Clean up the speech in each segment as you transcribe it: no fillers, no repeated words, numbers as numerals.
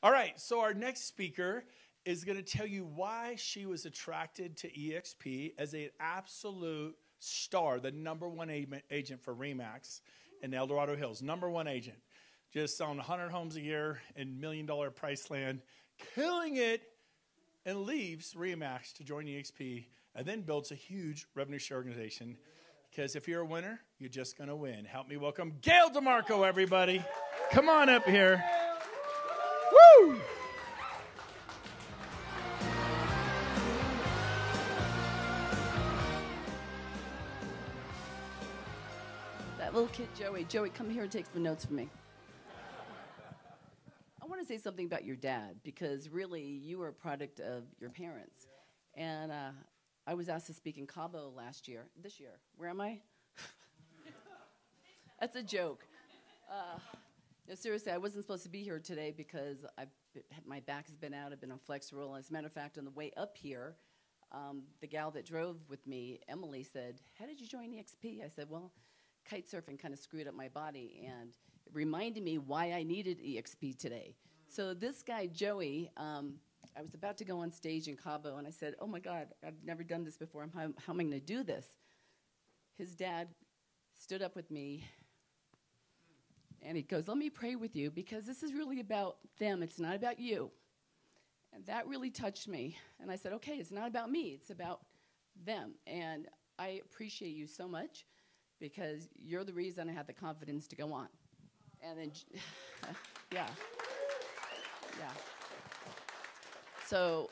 All right, so our next speaker is going to tell you why she was attracted to EXP as an absolute star, the #1 agent for RE/MAX in El Dorado Hills. #1 agent. Just selling 100 homes a year in $1 million price land, killing it, and leaves RE/MAX to join EXP and then builds a huge revenue share organization. Because if you're a winner, you're just going to win. Help me welcome Gail DeMarco, everybody. Come on up here. Woo! That little kid, Joey. Joey, come here and take some notes from me. I want to say something about your dad, because really you were a product of your parents. And I was asked to speak in Cabo this year. Where am I? That's a joke. No, seriously, I wasn't supposed to be here today because my back has been out. I've been on flex roll. As a matter of fact, on the way up here, the gal that drove with me, Emily, said, "How did you join EXP?" I said, "Well, kite surfing kind of screwed up my body, and it reminded me why I needed EXP today." So this guy, Joey, I was about to go on stage in Cabo, and I said, "Oh, my God, I've never done this before. How am I going to do this?" His dad stood up with me, and he goes, "Let me pray with you, because this is really about them. It's not about you." And that really touched me. And I said, "Okay, it's not about me. It's about them." And I appreciate you so much, because you're the reason I had the confidence to go on. And then, yeah. So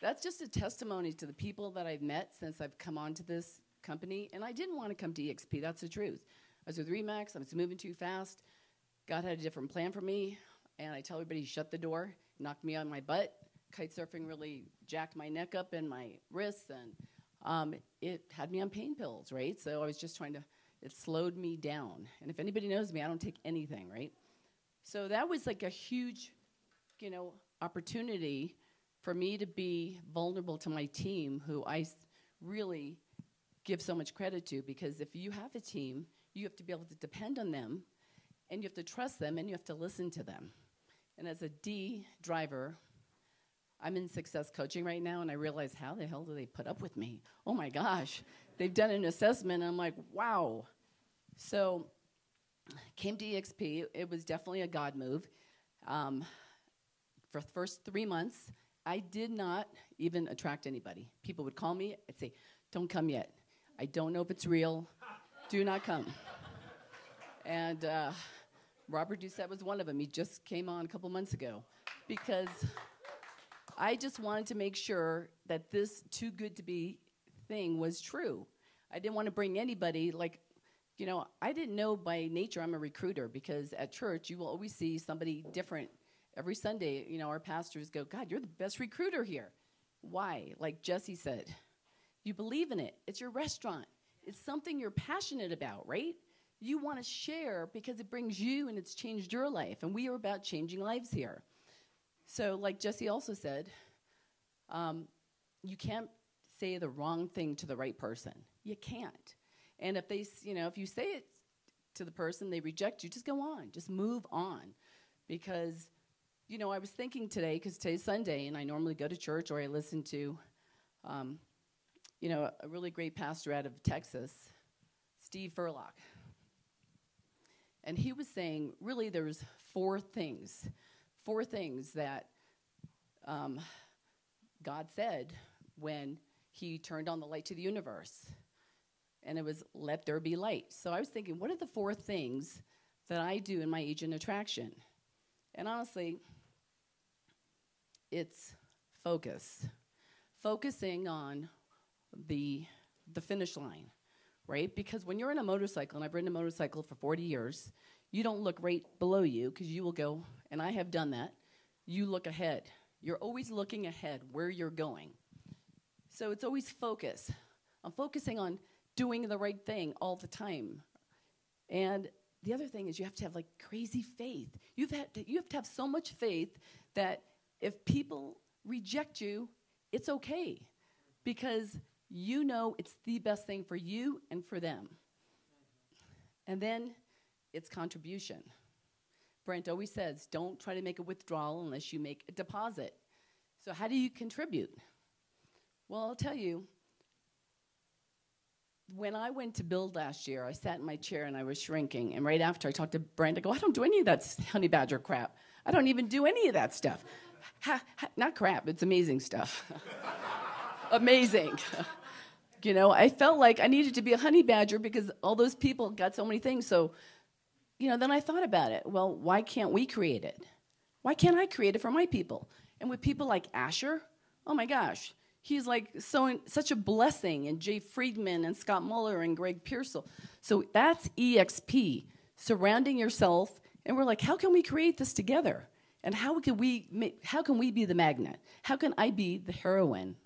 that's just a testimony to the people that I've met since I've come on to this company. And I didn't want to come to EXP. That's the truth. I was with RE/MAX. I was moving too fast. God had a different plan for me. And I tell everybody, shut the door, knocked me on my butt. Kite surfing really jacked my neck up and my wrists. And it had me on pain pills, right? So I was just it slowed me down. And if anybody knows me, I don't take anything, right? So that was like a huge, opportunity for me to be vulnerable to my team, who I really give so much credit to, because if you have a team, you have to be able to depend on them, and you have to trust them, and you have to listen to them. And as a D driver, I'm in success coaching right now, and I realize, how the hell do they put up with me? Oh my gosh. They've done an assessment, and I'm like, wow. So came to EXP. It was definitely a God move. For the first 3 months, I did not even attract anybody. People would call me. I'd say, "Don't come yet. I don't know if it's real. Do not come." And Robert Doucette was one of them. He just came on a couple months ago, because I just wanted to make sure that this too good to be thing was true. I didn't want to bring anybody, I didn't know by nature I'm a recruiter, because at church you will always see somebody different. Every Sunday, our pastors go, "God, you're the best recruiter here." Why? Like Jesse said, you believe in it. It's your restaurant. It's something you're passionate about, right? You want to share because it brings you and it's changed your life. And we are about changing lives here. So like Jesse also said, you can't say the wrong thing to the right person. You can't. And if if you say it to the person, they reject you, just go on. Just move on. Because I was thinking today, because today's Sunday, and I normally go to church, or I listen to, a really great pastor out of Texas, Steve Furlock. And he was saying, really, there's four things that God said when he turned on the light to the universe. And it was, "Let there be light." So I was thinking, what are the four things that I do in my agent attraction? And honestly, it's focus. Focusing on the finish line, right? Because when you're in a motorcycle, and I've ridden a motorcycle for 40 years, you don't look right below you, because you will go, and I have done that, you look ahead. You're always looking ahead where you're going. So it's always focus. I'm focusing on doing the right thing all the time. And the other thing is you have to have crazy faith. You have to have so much faith that if people reject you, it's okay, because it's the best thing for you and for them. And then it's contribution. Brent always says, don't try to make a withdrawal unless you make a deposit. So how do you contribute? Well, I'll tell you, when I went to build last year, I sat in my chair and I was shrinking. And right after I talked to Brent, I go, I don't do any of that honey badger crap. I don't even do any of that stuff. Not crap, it's amazing stuff. Amazing. You know, I felt like I needed to be a honey badger because all those people got so many things. So, you know, then I thought about it. Well, why can't we create it? Why can't I create it for my people? And with people like Asher, oh my gosh, he's like such a blessing, and Jay Friedman and Scott Muller and Greg Pearsall. So that's EXP, surrounding yourself. And we're like, how can we create this together? And how can we be the magnet? How can I be the heroine?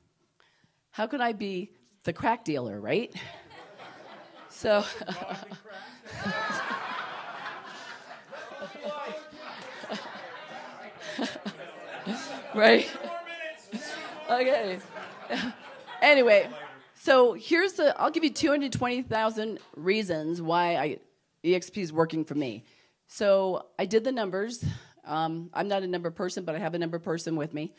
How can I be the crack dealer, right? So, right? Okay. Anyway, so I'll give you 220,000 reasons why EXP is working for me. So I did the numbers. I'm not a number person, but I have a number person with me.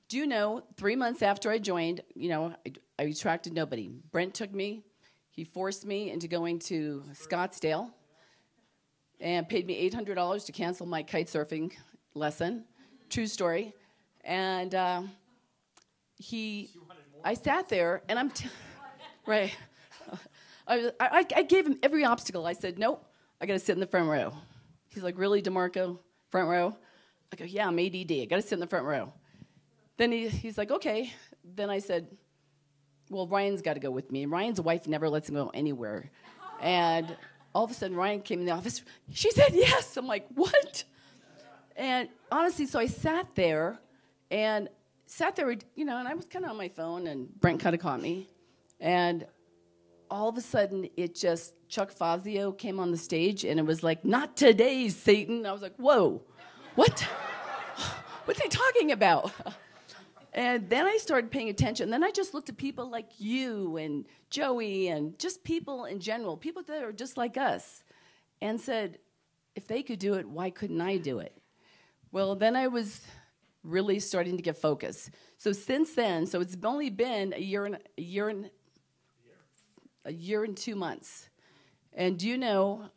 Do you know, 3 months after I joined, you know, I attracted nobody. Brent took me. He forced me into going to Scottsdale and paid me $800 to cancel my kite surfing lesson. True story. And I sat there, and right. I gave him every obstacle. I said, nope, I got to sit in the front row. He's like, really, DeMarco, front row? I go, yeah, I'm ADD. I got to sit in the front row. Then he's like, okay. Then I said, well, Ryan's got to go with me. And Ryan's wife never lets him go anywhere. And all of a sudden, Ryan came in the office. She said yes. I'm like, what? And honestly, so I sat there, you know, and I was kind of on my phone, and Brent kind of caught me. And all of a sudden, Chuck Fazio came on the stage, and it was like, not today, Satan. I was like, whoa, what? What's he talking about? And then I started paying attention. Then I just looked at people like you and Joey and just people in general, people that are just like us, and said, if they could do it, why couldn't I do it? Well, then I was really starting to get focused. So since then, so it's only been a year and 2 months. And do you know,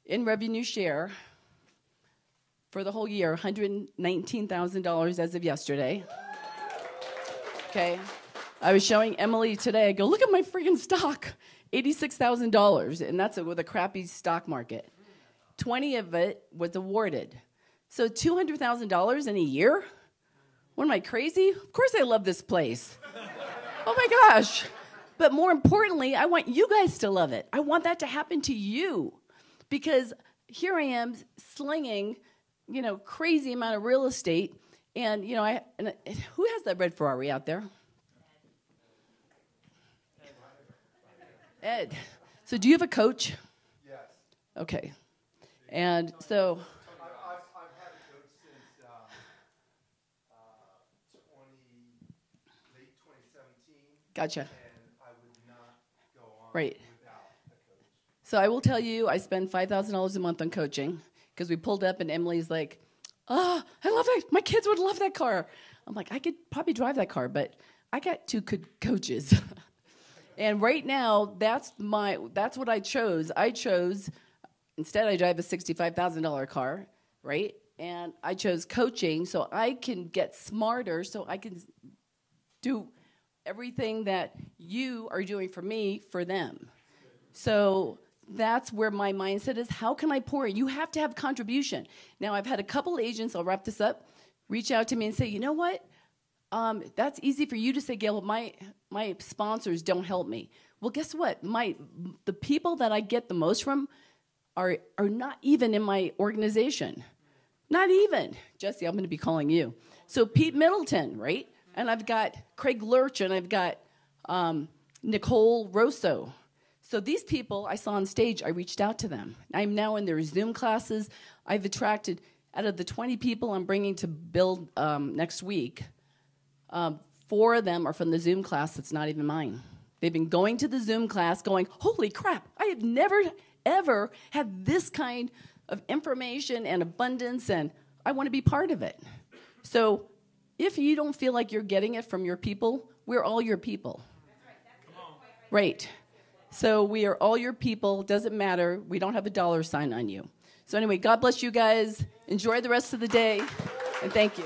in revenue share, for the whole year, $119,000 as of yesterday. Okay. I was showing Emily today, I go, look at my freaking stock, $86,000, and that's with a crappy stock market. 20 of it was awarded. So $200,000 in a year? What, am I crazy? Of course I love this place. Oh my gosh. But more importantly, I want you guys to love it. I want that to happen to you. Because here I am slinging, you know, crazy amount of real estate. And, you know, who has that red Ferrari out there? Ed. So do you have a coach? Yes. Okay. And so... I've had a coach since late 2017. Gotcha. And I would not go on Right. without a coach. So I will tell you, I spend $5,000 a month on coaching because we pulled up and Emily's like, oh, I love that. My kids would love that car. I'm like, I could probably drive that car, but I got two good coaches. And right now, that's what I chose. Instead I drive a $65,000 car, right? And I chose coaching so I can get smarter, so I can do everything that you are doing for me, for them. So that's where my mindset is. How can I pour in? You have to have contribution. Now, I've had a couple agents, I'll wrap this up, reach out to me and say, you know what? That's easy for you to say, Gail, my sponsors don't help me. Well, guess what? The people that I get the most from are not even in my organization. Not even. Jesse, I'm going to be calling you. So Pete Middleton, right? And I've got Craig Lurch, and I've got Nicole Rosso. So these people I saw on stage, I reached out to them. I'm now in their Zoom classes. I've attracted, out of the 20 people I'm bringing to build next week, 4 of them are from the Zoom class that's not even mine. They've been going to the Zoom class going, holy crap, I have never, ever had this kind of information and abundance, and I want to be part of it. So if you don't feel like you're getting it from your people, we're all your people. Right. So we are all your people. Doesn't matter. We don't have a dollar sign on you. So anyway, God bless you guys. Enjoy the rest of the day, and thank you.